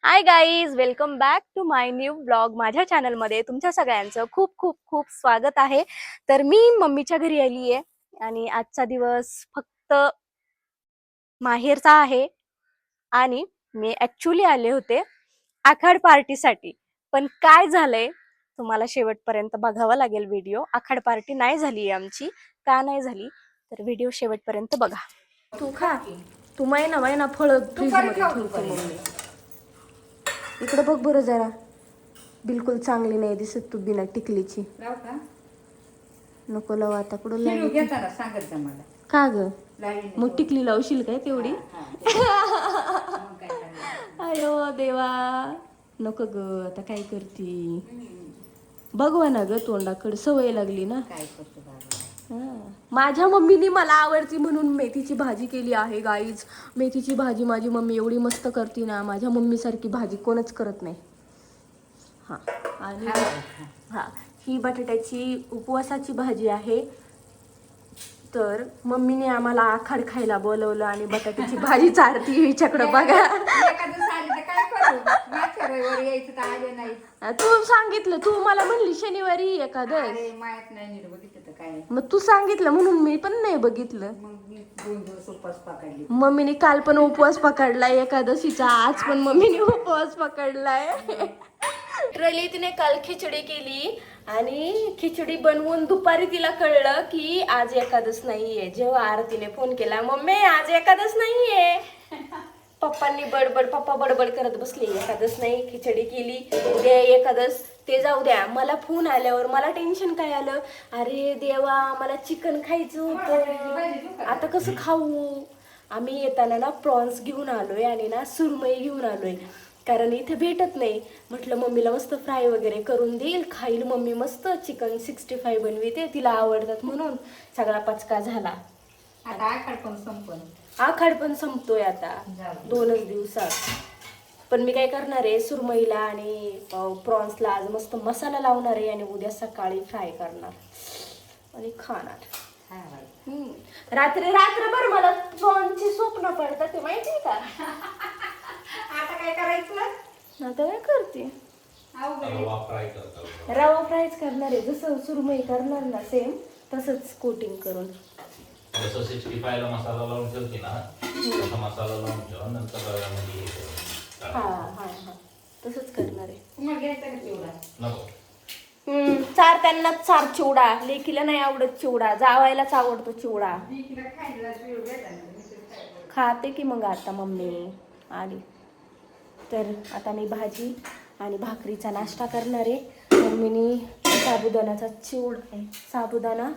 High guys, welcome back to my new blog. माझ्या चॅनलमध्ये तुमच्या सगळ्यांचं खूप खूप खूप स्वागत आहे. तर मी मम्मीच्या घरी आली आहे आणि आजचा दिवस फक्त माहेरचा आहे. आणि मी ॲक्च्युली आले होते आखाड पार्टीसाठी. पण काय झालंय तुम्हाला शेवटपर्यंत बघावं लागेल व्हिडिओ. आखाड पार्टी नाही झाली आहे आमची. का नाही झाली तर व्हिडिओ शेवटपर्यंत बघा. तू खा, तू महिना महिना फळ फ्रीज मध्ये ठेवते मम्मी. इकडे बघ बरं जरा, बिलकुल चांगली नाही दिसत तू बिना टिकलीची. नको लावू आता. कुठं सांगत मला का ग? मग टिकली लावशील काय तेवढी? अयो देवा, नको ग. आता काय करती? बघवा ना ग, तोंडाकडे सवय लागली ना. काय करतो बाबा. माझ्या मम्मीने मला आवडती म्हणून मेथीची भाजी केली आहे गाईज. मेथीची भाजी माझी मम्मी एवढी मस्त करते ना, माझ्या मम्मी सारखी भाजी कोणच करत नाही. हा, आणि हा, ही बटाट्याची उपवासाची भाजी आहे. तर मम्मीने आम्हाला आखाड खायला बोलवलं आणि बटाट्याची भाजी चारती हिच्याकडं बघा. तू सांगितलं, तू मला म्हणली शनिवारी एकादश. मग तू सांगितलं म्हणून मी पण नाही बघितलं. मम्मीने काल पण उपवास पकडलाय एकादशीचा, आज पण मम्मीने उपवास पकडलाय. लिटरली तिने काल खिचडी केली आणि खिचडी बनवून दुपारी तिला कळलं की आज एकादश नाहीये. जेव्हा आरतीने फोन केला, मम्मी आज एकादश नाहीये, पप्पांनी पप्पा बडबड करत बसले, एकादश नाही, खिचडी केली, उद्या एकादश. ते जाऊ द्या, मला फोन आल्यावर मला टेन्शन काय आलं, अरे देवा मला चिकन खायचं होतं, आता कसं खाऊ. आम्ही येताना ना प्रॉन्स घेऊन आलोय आणि ना सुरमई घेऊन आलोय, कारण इथे भेटत नाही. म्हटलं मम्मीला मस्त फ्राय वगैरे करून देईल, खाईल मम्मी मस्त. चिकन 65 बनविते, तिला आवडतात म्हणून. सगळा पचका झाला. आता आखाड पण संपन. आखाड पण संपतोय आता 2च दिवसात. पण मी काय करणार आहे, सुरमईला आणि प्रॉन्सला आज मस्त मसाला लावणार आहे आणि उद्या सकाळी फ्राय करणार आणि खाणार. रात्रभर मला प्रॉन्सची स्वप्न पडतात, ते माहिती का? आता काय करायचं? आता काय करते, रवा फ्रायच करणार आहे. जसं सुरमई करणार ना सेम तसंच कोटिंग करून. जसं 65 ला मसाला लावून ठेवते ना, तसा मसाला लावून ठेवा, नंतर रव्यामध्ये तसंच करणार आहे. तुम्हाला घ्यायचा का चिवडा? नको. चार त्यांना चार चिवडा. लेकीला नाही आवडत चिवडा, जावायलाच आवडतो चिवडा. खाते की मग आता मम्मी आली तर. आता मी भाजी आणि भाकरीचा नाश्ता करणार आहे. मम्मीने साबुदाण्याचा चिवडा, साबुदाणा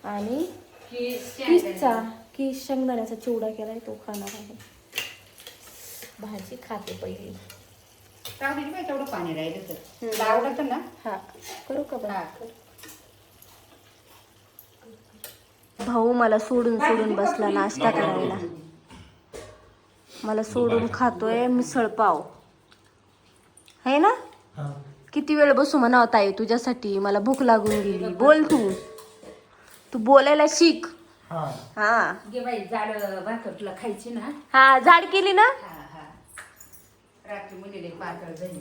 आणि किस शेंगदाण्याचा चिवडा केलाय, तो खाणार आहे. भाजी खाते पहिली. तेवढं पाणी राहिलं तर आवडत ना. हा, करू का बघा. भाऊ मला सोडून बसला नाश्ता करायला. मला सोडून खातोय मिसळ पाव, है ना? किती वेळ बसू म्हणावं ताई तुझ्यासाठी, मला भूक लागून गेली. बोल तू बोलायला शिक. हा घे बाई, जाड भाकर तुला खायची ना. हा, जाड केली ना. रात्री मुलीला पातळ झाली.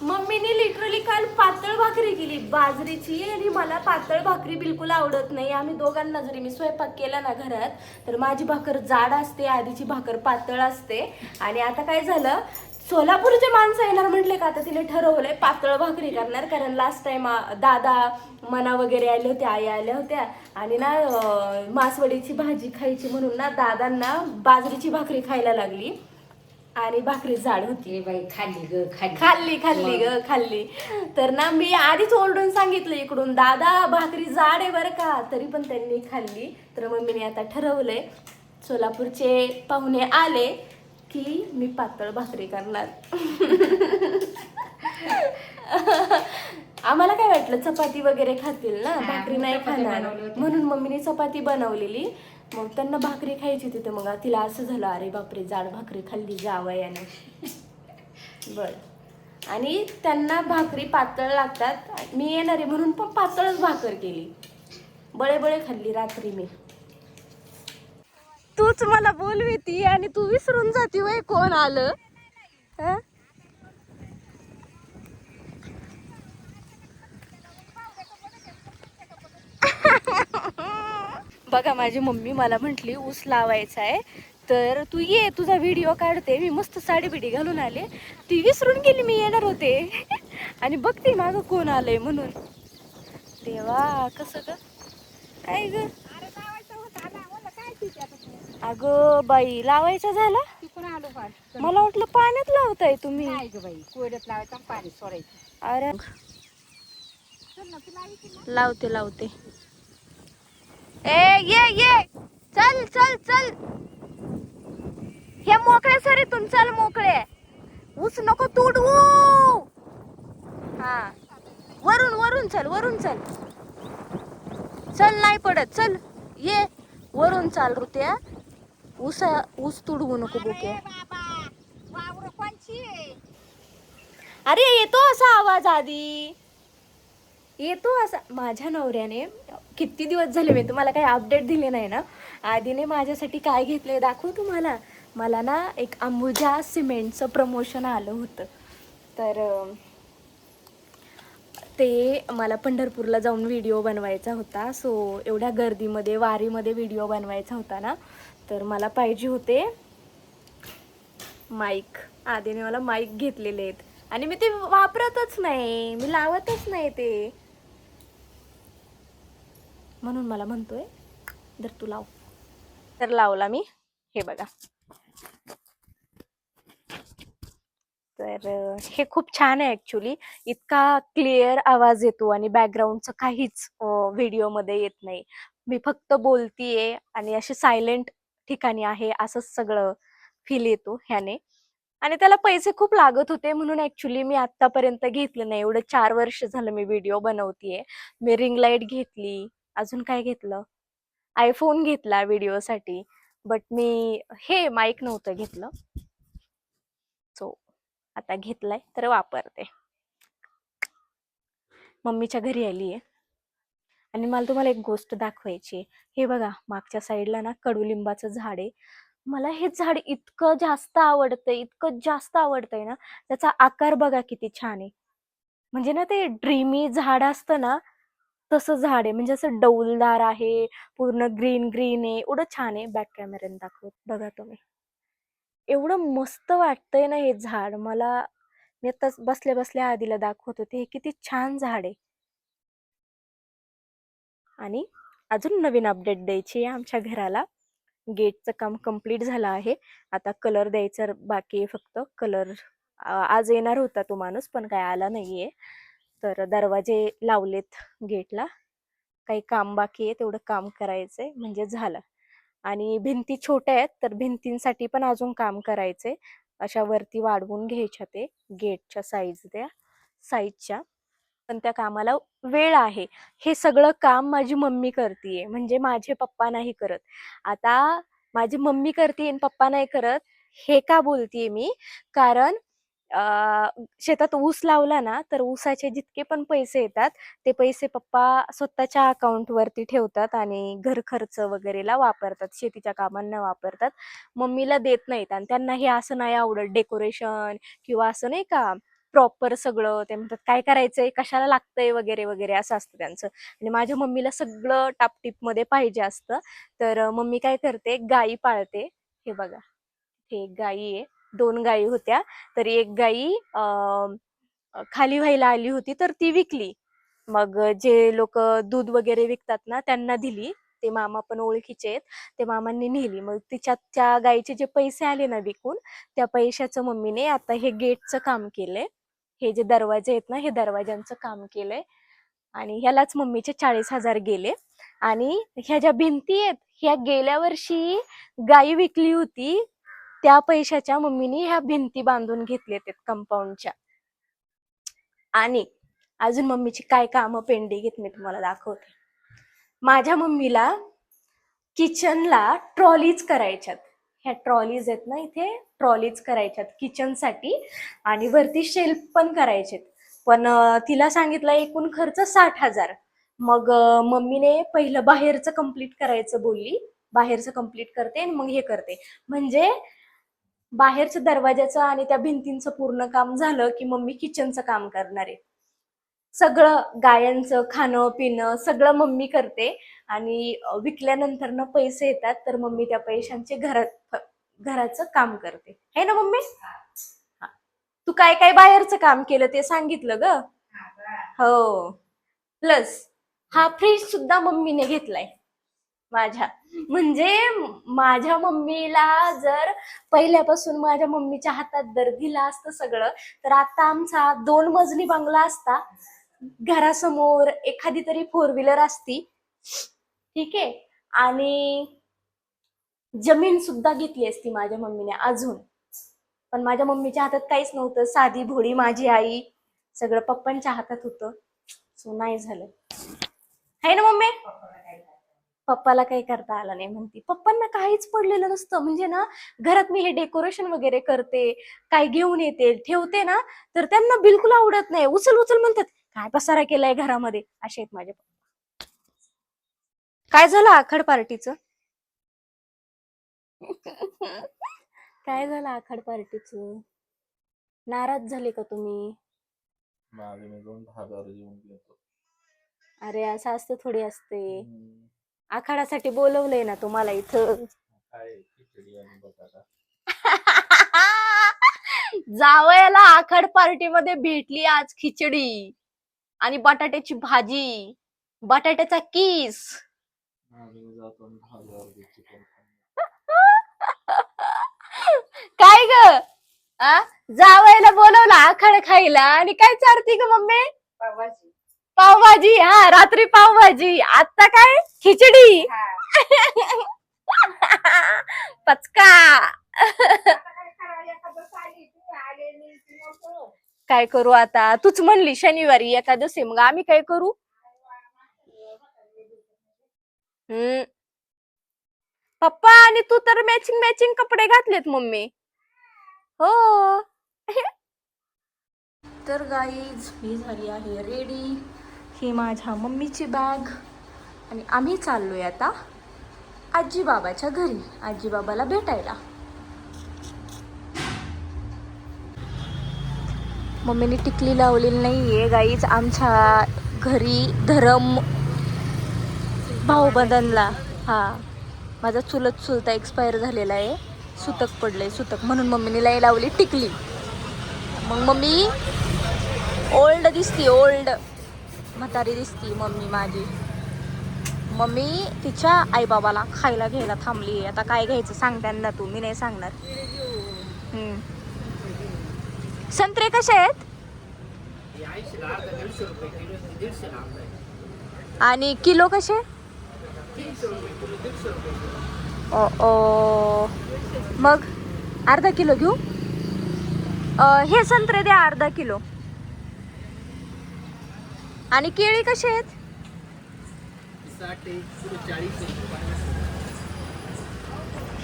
मम्मीने लिटरली काल पातळ भाकरी केली बाजरीची, आणि मला पातळ भाकरी बिलकुल आवडत नाही. आम्ही दोघांना जरी मी स्वयंपाक केला ना घरात, तर माझी भाकर जाड असते, आधीची भाकर पातळ असते. आणि आता काय झालं, सोलापूरचे माणसं येणार म्हटले का, आता तिने ठरवलंय पातळ भाकरी करणार. कारण लास्ट टाइम दादा मना वगैरे आले होते, आई आल्या होत्या, आणि ना मासवडीची भाजी खायची म्हणून ना दादांना बाजरीची भाकरी खायला लागली आणि भाकरी जाड होती. बाई खाल्ली ग, खाल्ली. तर ना मी आधीच ओरडून सांगितलं इकडून, दादा भाकरी जाड आहे बरं का, तरी पण त्यांनी खाल्ली. तर मम्मीने आता ठरवलंय, सोलापूरचे पाहुणे आले की मी पातळ भाकरी करणार. आम्हाला काय वाटलं चपाती वगैरे खातील ना, भाकरी नाही खाणार, म्हणून मम्मीने चपाती बनवलेली. मग त्यांना भाकरी खायची होती, तर मग तिला असं झालं, अरे बापरे जाड भाकरी खाल्ली जावयाने. बर, आणि त्यांना भाकरी पातळ लागतात, मी येणार आहे म्हणून पण पातळच भाकर केली. बळे खाल्ली रात्री मी. तूच तूच मला बोलविती आणि तू विसरून जाती वय कोण आलं. हं? बघा माझी मम्मी मला म्हंटली ऊस लावायचा आहे तर तू ये, तुझा व्हिडिओ काढते. मी मस्त साडी बिडी घालून आले, ती विसरून गेली मी येणार होते. आणि बघते मागं कोण आलंय म्हणून. देवा कसं ग काय ग. अगं बाई लावायचा झाला. तिकडून आलो फार मला वाटलं पाण्यात लावताय तुम्ही. नाही ग बाई, कोरड्यात लावायचं आणि पाणी सोडायचं. अरे लावते लावते. ए ये ये, चल चल चल, हे मोकळे सरीतून चल, मोकळे. ऊस नको तुडवू. हा वरून वरून चल, वरून चल. चल नाही पडत, चल ये वरून चाल ऋत्या. ऊस तुडवू नको बुके. अरे येतो असा आवाज आधी, येतो असा. माझ्या नवऱ्याने किती दिवस झाले मी तुम्हाला काही अपडेट दिले नाही ना. आधीने माझ्यासाठी काय घेतलंय दाखवू तुम्हाला. मला ना एक अंबुजा सिमेंटचं प्रमोशन आलं होतं, तर ते मला पंढरपूरला जाऊन व्हिडिओ बनवायचा होता. सो एवढ्या गर्दीमध्ये वारीमध्ये व्हिडिओ बनवायचा होता ना, तर मला पाहिजे होते माईक. आधीने मला माईक घेतलेले आहेत आणि मी ते वापरतच नाही, मी लावतच नाही ते, म्हणून मला म्हणतोय जर तू लाव. तर लावला मी, हे बघा. तर हे खूप छान आहे ॲक्च्युली. इतका क्लिअर आवाज येतो आणि बॅकग्राऊंडचं काहीच व्हिडिओमध्ये येत नाही. मी फक्त बोलतीये आणि अशी सायलेंट ठिकाणी आहे असं सगळं फील येतो ह्याने. आणि त्याला पैसे खूप लागत होते म्हणून ॲक्च्युली मी आत्तापर्यंत घेतलं नाही. एवढं 4 वर्ष झालं मी व्हिडिओ बनवतीये. मी रिंग लाईट घेतली, अजून काय घेतलं, आयफोन घेतला व्हिडिओसाठी, बट मी हे माईक नव्हतं घेतलं. सो आता घेतलाय तर वापरते. मम्मीच्या घरी आली आहे आणि मला तुम्हाला एक गोष्ट दाखवायची आहे. हे बघा मागच्या साईडला ना कडुलिंबाचं झाड आहे. मला हे झाड इतकं जास्त आवडतंय, इतकं जास्त आवडतंय ना. त्याचा आकार बघा किती छान आहे. म्हणजे ना ते ड्रीमी झाड असतं ना तसं झाड आहे. म्हणजे असं डौलदार आहे, पूर्ण ग्रीन ग्रीन आहे, एवढं छान आहे. बॅक कॅमेऱ्याने दाखवत बघा तुम्ही. एवढं मस्त वाटतंय ना हे झाड मला. मी आता बसल्या बसल्या आधीला दाखवत होते, हे किती छान झाड आहे. आणि अजून नवीन अपडेट द्यायची आहे आमच्या घराला. गेटचं काम कम्प्लीट झालं आहे, आता कलर द्यायचं बाकी आहे फक्त. कलर आज येणार होता तो माणूस पण काय आला नाहीये. तर दरवाजे लावलेत गेटला, काही काम बाकी आहे, तेवढं काम करायचंय म्हणजे झालं. आणि भिंती छोट्या आहेत तर भिंतींसाठी पण अजून काम करायचंय. अशा वरती वाढवून घ्यायच्या ते गेटच्या साईजच्या. पण त्या कामाला वेळ आहे. हे सगळं काम माझी मम्मी करतीये, म्हणजे माझे पप्पा नाही करत. आता माझी मम्मी करते आणि पप्पा नाही करत, हे का बोलतीये मी, कारण शेतात ऊस लावला ना तर ऊसाचे जितके पण पैसे येतात ते पैसे पप्पा स्वतःच्या अकाउंटवरती ठेवतात आणि घर खर्च वगैरेला वापरतात, शेतीच्या कामांना वापरतात. मम्मीला देत नाहीत. आणि त्यांना हे असं नाही आवडत डेकोरेशन किंवा असं नाही का प्रॉपर सगळं. ते म्हणतात काय करायचंय, कशाला लागतंय वगैरे वगैरे असं असतं त्यांचं. आणि माझ्या मम्मीला सगळं टापटीप मध्ये पाहिजे असतं. तर मम्मी काय करते, गायी पाळते. हे बघा हे एक गायी आहे, 2 गायी होत्या. तर एक गायी खाली व्हायला आली होती तर ती विकली. मग जे लोक दूध वगैरे विकतात ना त्यांना दिली. ते मामा पण ओळखीचे आहेत, ते मामांनी नेली. मग तिच्या त्या गायीचे जे पैसे आले ना विकून, त्या पैशाचं मम्मीने आता हे गेटचं काम केलंय. हे जे दरवाजे आहेत ना हे दरवाजांचं काम केलंय. आणि ह्यालाच मम्मीचे 40,000 गेले. आणि ह्या ज्या भिंती आहेत ह्या गेल्या वर्षी गायी विकली होती, त्या पैशाच्या मम्मीने ह्या भिंती बांधून घेतलेत कंपाऊंडच्या. आणि अजून मम्मीची काय कामं पेंडिंग आहेत मी तुम्हाला दाखवते. माझ्या मम्मीला किचनला ट्रॉलीज करायच्यात. ह्या ट्रॉलीज आहेत ना इथे, ट्रॉलीज करायच्यात किचनसाठी. आणि वरती शेल्फ पण करायचेत. पण तिला सांगितलं एकूण खर्च 60,000. मग मम्मीने पहिलं बाहेरचं कम्प्लीट करायचं बोलली, बाहेरचं कम्प्लीट करते आणि मग हे करते. म्हणजे बाहेरच्या दरवाजाचं आणि त्या भिंतींचं पूर्ण काम झालं की मम्मी किचनचं काम करणार आहे. सगळं गायांचं खाणं पिणं सगळं मम्मी करते आणि विकल्यानंतर ना पैसे येतात तर मम्मी त्या पैशांचे घराचं काम करते है ना मम्मी. हा. तू काय काय बाहेरचं काम केलं ते सांगितलं ग. हो. प्लस हा फ्रीज सुद्धा मम्मीने घेतलाय माझ्या. म्हणजे माझ्या मम्मीला जर पहिल्यापासून माझ्या मम्मीच्या हातात जर दिलं असतं सगळं तर आता आमचा 2 मजली बंगला असता. घरासमोर एखादी तरी 4 व्हीलर असती. ठीक आहे. आणि जमीन सुद्धा घेतली असती माझ्या मम्मीने अजून. पण माझ्या मम्मीच्या हातात काहीच नव्हतं. साधी भोळी माझी आई. सगळं पप्पांच्या हातात होतं. सो नाही झालं है ना मम्मी. पप्पाला काही करता आलं नाही म्हणते. पप्पांना काहीच पडलेलं नसतं. म्हणजे ना घरात मी हे डेकोरेशन वगैरे करते काय घेऊन येते ठेवते ना तर त्यांना बिलकुल आवडत नाही. उचल उचल म्हणतात. काय पसारा केलाय घरामध्ये असे आहेत माझे पप्पा. काय झालं आखाड पार्टीचं. काय झालं आखाड पार्टीचं. नाराज झाले का तुम्ही. मागे मी 2 जेवून घेतो. अरे असं असतं थोडी असते. आखाडासाठी बोलवलंय ना तुम्हाला इथं. काय खिचडी आणि बटाटा. जावयाला आखाड पार्टी मध्ये भेटली आज खिचडी आणि बटाट्याची भाजी बटाट्याचा किस. मागे जातो आणि 10,000 चिकन. काय ग जावयाला बोलवलं आखाड खायला आणि काय चारती ग मम्मी. पावभाजी. पावभाजी. हा रात्री पावभाजी आता काय खिचडी. पचका. काय करू आता. तूच म्हणली शनिवारी एकादशी मग आम्ही काय करू. पप्पा आणि तू तर मॅचिंग मॅचिंग कपडे घातलेत मम्मी. हो. तर गाईज ही झाली आहे रेडी. ही माझ्या मम्मीची बॅग आणि आम्ही चाललोय आता आजी बाबाच्या घरी आजी बाबाला भेटायला. मम्मीने टिकली लावलेली नाहीये गाईज. आमच्या घरी धरम भाऊबंधांना हा माझा चुलता एक्सपायर झालेला आहे. सुतक पडलंय सुतक म्हणून मम्मीने लाई लावली टिकली. मग मम्मी ओल्ड दिसती ओल्ड म्हातारी दिसती मम्मी माझी. मम्मी तिच्या आईबाबाला खायला घ्यायला थांबली. आता काय घ्यायचं सांग त्यांना तू. मी नाही सांगणार. संत्रे कसे आहेत. आणि किलो कसे. मग अर्धा किलो घेऊ. हे संत्रे द्या अर्धा किलो. आणि केळी कशी आहेत.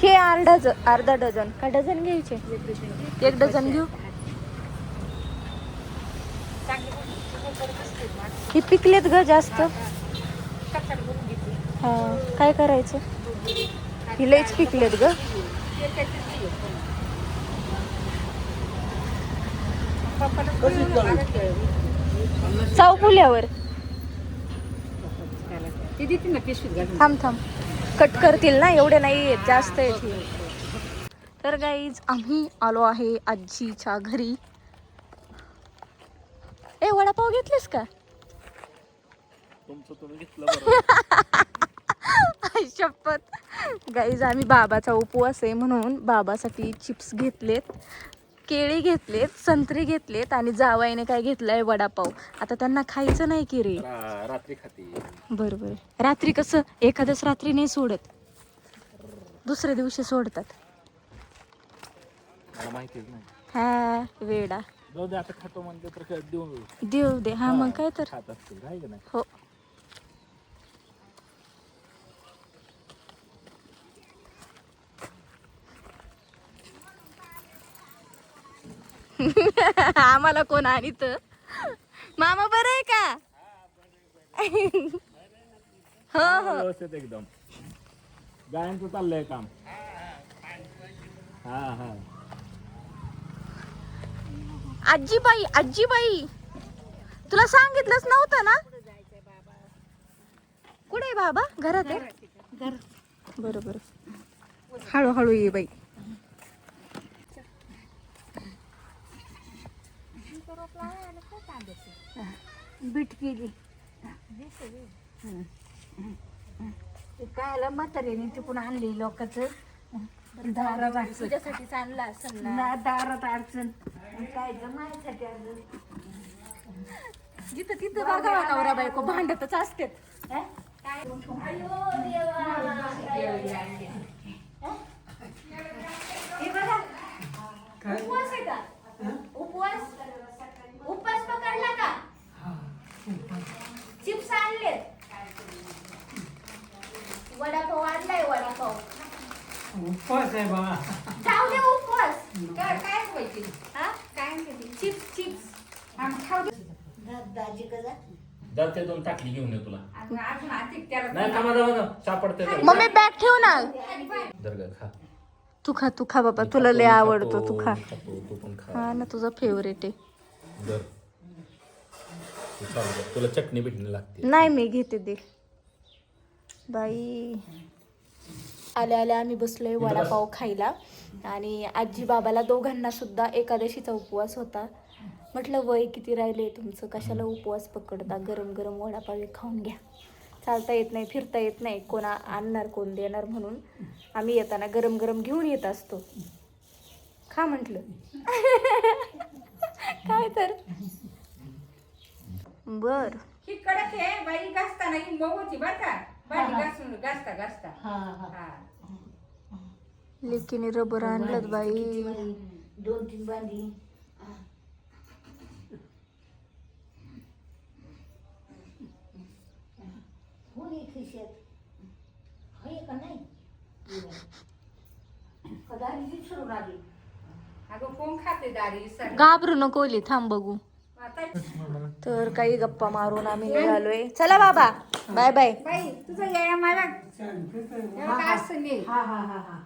हे अर्धा डझन का डझन घ्यायचे. 1 डझन घेऊ. हे पिकलेत ग जास्त. हा काय करायचं. ही लईच पिकलेत ग. चौफुल्यावर थांब कट करतील ना एवढे नाही जास्त येतील. तर गाईज आम्ही आलो आहे आजीच्या घरी. ए वडापाव घेतलीस का. तुम्ही घेतलं. शपथ गाईज आम्ही बाबाचा उपवास आहे म्हणून बाबासाठी चिप्स घेतलेत केळी घेतलेत संत्री घेतलेत आणि जावाईने काय घेतलंय वडापाव. आता त्यांना खायचं नाही की रे. रात्री खाते. बरोबर. रात्री कसं एखाद्याच रात्री नाही सोडत दुसऱ्या दिवशी सोडतात. मला माहितीच नाही. हा वेडा. जाऊ दे आता खातो म्हणते तर देऊ दे. हा मग काय तर खात असतील काय का नाही. हो. आम्हाला कोण आणीत. मामा बरं आहे का. हो हो व्यवस्थित एकदम. गायांचं चाललंय काम. हा हा. आजीबाई आजीबाई तुला सांगितलंच नव्हतं ना. कुठे आहे बाबा? घरात आहे. बरोबर. हळूहळू ये बाई. बीट केली कायला म्हातारीने तिकडून आणली लोकांचं दारात अडचण. तुझ्यासाठी चांगला असेल ना. ना दारात अडचण काय माझ्यासाठी अडचण. जिथं तिथं बघा नवरा बायको भांडतच असते. उपवास आहे का? उपवास उपवास पकडला का? चिप्स आणलेत. वडापाव आणलाय. वडापाव उपवास आहे बा. जाऊ दे उपवास. काय व्हायची हा काय म्हणते चिप्स चिप्स आम्ही खाऊ दाजी कसा जाते 2 टाकली घेऊन ये तुला. अजून आतिक त्याला नाही थांबा जाऊ सापडते. मम्मी बॅग ठेव ना. दर्गा खा. तू खा बाबा. तुला लय आवडतो. तू खा. तू पण खा. हा ना तुझा फेवरेट आहे. दर तू चालू कर. तुला चटणी बिटणी लागते. नाही मी घेते दे बाई. आल्या आल्या आम्ही बसलोय वडापाव खायला आणि आजी बाबाला दोघांना सुद्धा एकादशीचा उपवास होता. म्हटलं वय किती राहिले तुमचं, कशाला उपवास पकडता, गरम गरम वडापाव खाऊन घ्या. चालता येत नाही, फिरता येत नाही, कोणा आणणार कोण देणार, म्हणून आम्ही येताना गरम गरम घेऊन येत असतो. खा म्हटलं. काय तर बर. ही कडक आहे बाई घासताना ही मऊ होती बरं का. भाजी घासून घासता हा लेकीने रबर आणलं बाई. 2-3 बांधी होणी खिशात होय का नाही कदारी विसरून आली. अगं कोण खाते दारी सर. घाबरू नको ओली, थांब बघू. तर काही गप्पा मारून आम्ही निघालोय. चला बाबा बाय बाय. बाई तुझं या मला असं नाही. हा हा हा हा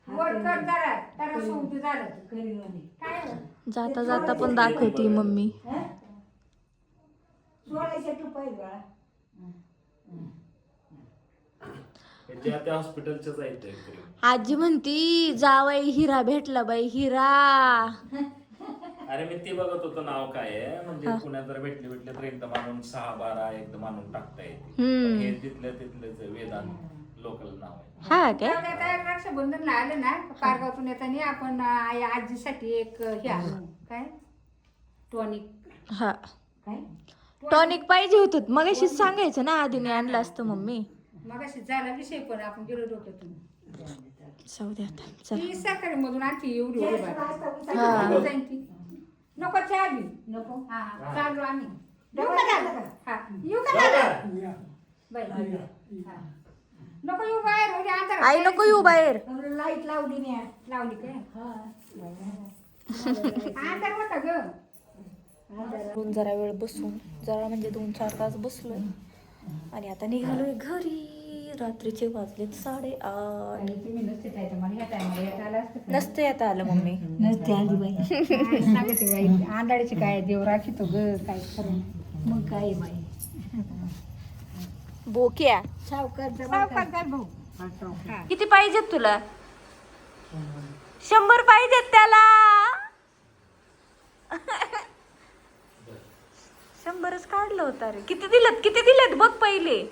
वर कर जरा त्याला सोडू झालं काय जाता जाता पण दाखवती मम्मी. सोडायच्या तू पाहिजे त्या हॉस्पिटलच्याच आहेत. आजी म्हणती जावई हिरा भेटला बाई. हिरा. अरे मी ते बघत होतो नाव काय आहे, म्हणजे पुण्यात जर भेटले तर एकदम आणून 6-12 एकदम आणून टाकता येते. पण हे तिथलेच वेदांत लोकल नाव आहे. हा काय? आता रक्षाबंधनला आलं ना पारगावतून येताना आपण आजीसाठी एक हे आणू काय टॉनिक. हा काय टॉनिक पाहिजे होतं मग अशीच सांगायचं ना, आधीने आणलं असतं मम्मी. मग अशी झाला विषय पण आपण गेलो डोक्यातून. जाऊ दे आता. चल. ती सकाळी मधून आणखी एवढी हा. जाईन ती. नको चहा बी नको. हा हा चालू आम्ही येऊ का दादा? हा येऊ का दादा? बाई हा नको येऊ बाहेर उद्या अंधारात. आई नको येऊ बाहेर. लाईट लावली नाही. लावली काय अंधार होता ग. जरा वेळ बसून जरा म्हणजे 2-4 तास बसलोय आणि आता निघालोय घरी. रात्रीचे वाजलेत 8:30. तुम्ही नसते जायचं मला ह्या टायमाला येता आलं असतं का? नसते आता आलं मम्मी. नसते आली बाई. सांगते बाई आंधळीची काय देव राखीतो ग काय खरं. मग काय बाई बोक्या. सावकार भाऊ किती पाहिजेत तुला? 100 पाहिजेत त्याला. 100च काढलं होतं रे. किती दिलेत बघ पहिले.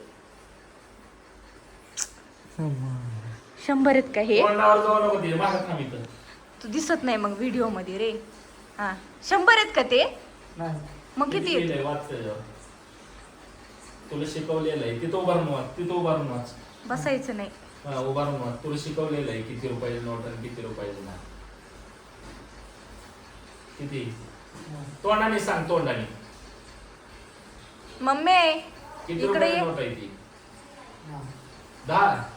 100 आहेत का हे? तोंडावर जाऊ नको ते, मागं थांब इथं. तू दिसत नाही मग व्हिडिओ मध्ये रे. हा 100 आहेत का ते? मग किती आहेत? लिहिलंय, वाच त्याच्यावर. तुला शिकवलेलं आहे तिथं उभारून वाच. बसायचं नाही. हा उभारून वाच. तुला शिकवलेलं आहे किती रुपयाची नोट आणि किती रुपयाची नाही. किती तोंडाने सांग. तोंडाने मम्मी किती इकडे रुपयाची ये. नोट आहे ती? 10.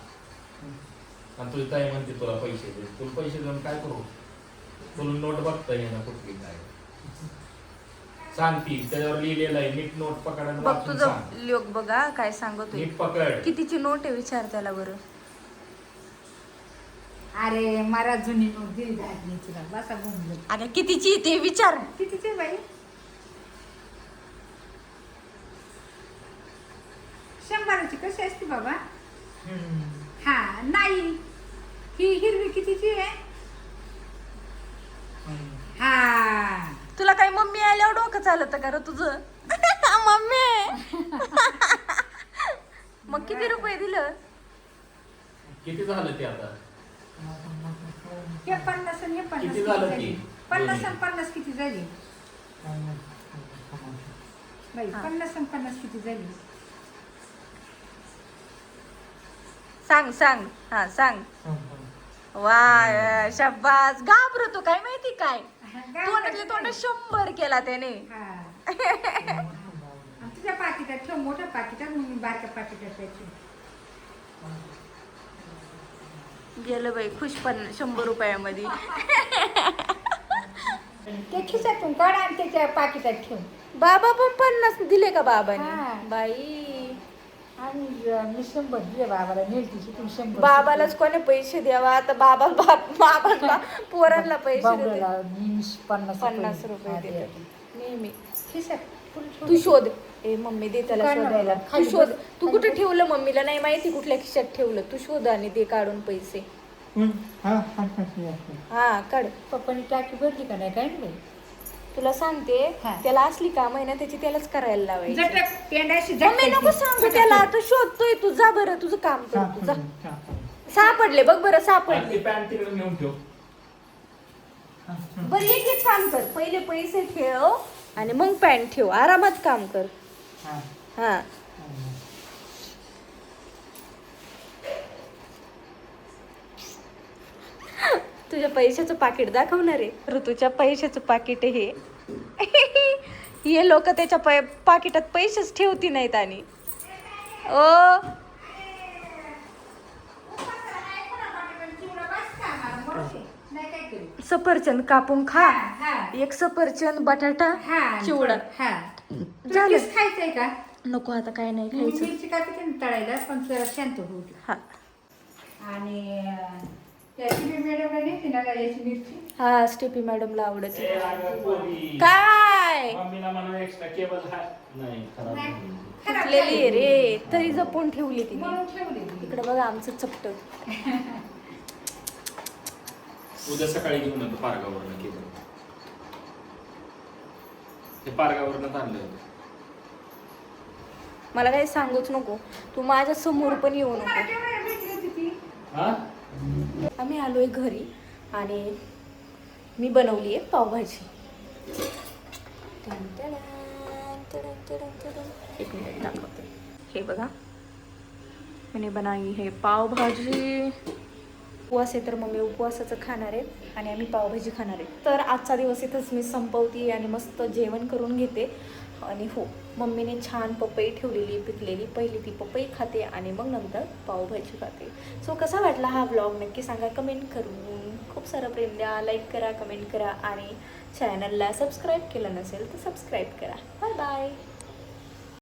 आणि तुझी ताई म्हणते तुला पैसे दे. तुला पैसे देऊन काय करू? तुला नोट बघता येईना कुठली काय सांग. ती त्याच्यावर लिहिलेलं आहे. नीट नोट पकड आणि बघ वाचून तुझं सांग. लोक बघा काय सांगतोय. नीट पकड. कितीची नोट आहे विचार त्याला बरं. अरे मला जुनी नोट दिली दादनी तुला बसा बोंबलत. अगं कितीची ते विचार. कितीचे बाई? 100ची कशी असते बाबा? हा नाही ही हिरवी कितीची आहे? हा तुला काही मम्मी आल्यावर डोकं चालत का रे तुझं? मम्मी. मग किती रुपये दिलं? किती झालं ते आता? हे 50 आणि हे 50 किती झालं झाली? ती? 50 आणि 50 किती झाली बाई? 50 आणि 50 किती झाली? सांग सांग. हा सांग. वा शाबास. घाबरतो काय माहिती काय? तोंडातले तोंड 100 केला त्याने. हा. आणि तुझ्या पाकिटात ठेव, मोठ्या पाकिटात, मग मी बारक्या पाकिटात ठेवते. गेलं बाई खुश. 100 रुपयामध्ये. ते खिशातून काढ आणि त्याच्या पाकिटात ठेव. बाबा पण 50 दिले का हा. बाबाने? बाई आणि मी 100 दिले बाबाला. नेलती तिथून 100. बाबालाच कोणी पैसे द्यावा आता? बाबा पोरांना पैसे देते. बाबूला मी 50 रुपये देते नेहमी. खिशात तू शोध. ए मम्मी दे त्याला काढ ना शोधायला. बाबा. तू खाली शोध. बस. तू कुठे ठेवलं? मम्मीला नाही माहिती कुठल्या खिशात ठेवलं. तू शोध आणि दे काढून पैसे. हा काढ. पप्पानी टाकी भरली का नाही काय नाही बाई? तुला सांगते हा. त्याला असली काम आहे ना त्याची त्यालाच करायला लावायची. झटक पेंडाशी मम्मी नको सांगू त्याला. तू शोधतोय. तू जा बरं तुझं काम कर. तू जा. सापडले बघ बरं. सापडले. ती पॅन्ट तिकडे नेऊन ठेव. बरं एक एक काम कर. पहिले पैसे ठेव आणि मग पॅन्ट ठेव. आरामात काम कर. हा तुझ्या पैशाचं पाकिट दाखवणार आहे. ऋतूच्या पैशाचं पाकिट हे. हे लोक त्याच्या पाकिटात पैसेच ठेवती नाहीत. आणि ओ सफरचंद कापून खा. एक सफरचंद बटाटा चिवडा झालं. खायचंय का? नको आता काय नाही मी खायचं. मिरची कापते ना तळायला, पण जरा शांत होऊ दे. हा आणि त्याची बी मॅडमला नेते ना याची मिरची. हा स्टेपी मॅडमला आवडते. ए, अगं पोरी. काय मम्मीला म्हणा एक्स्ट्रा केबल नाही खराब नाही. झाली. खराब लेली झाली. रे तरी जपून ठेवली तिने. म्हणून ठेवली. इकडे बघा आमचं चपट. उद्या सकाळी घेऊन येतो पारगावरनं केबल. ते पारगावरनं आणलं होतं. मला काही सांगूच नको. तू माझ्या समोर पण येऊ तुम्हाला नको. केव्हा भेटली होती ती? हा? आम्ही आलोय घरी आणि मी बनवली आहे पावभाजी. एक मिनिट दाखवते. हे बघा मी बनाई हे पावभाजी. उपवास आहे तर मम्मी उपवासाचं खाणार आहे आणि आम्ही पावभाजी खाणार आहे. तर आजचा दिवस इथंच मी संपवते आणि मस्त जेवण करून घेते. आणि हो मम्मीने छान पपई ठेवलेली पिकलेली. पहिली ती पपई खाते आणि मग नंतर पावभाजी खाते. सो कसा वाटला हा व्लॉग नक्की सांगा कमेंट करून. खूप सारं प्रेम द्या. लाईक करा, कमेंट करा आणि चॅनलला सबस्क्राईब केलं नसेल तर सबस्क्राईब करा. Bye bye.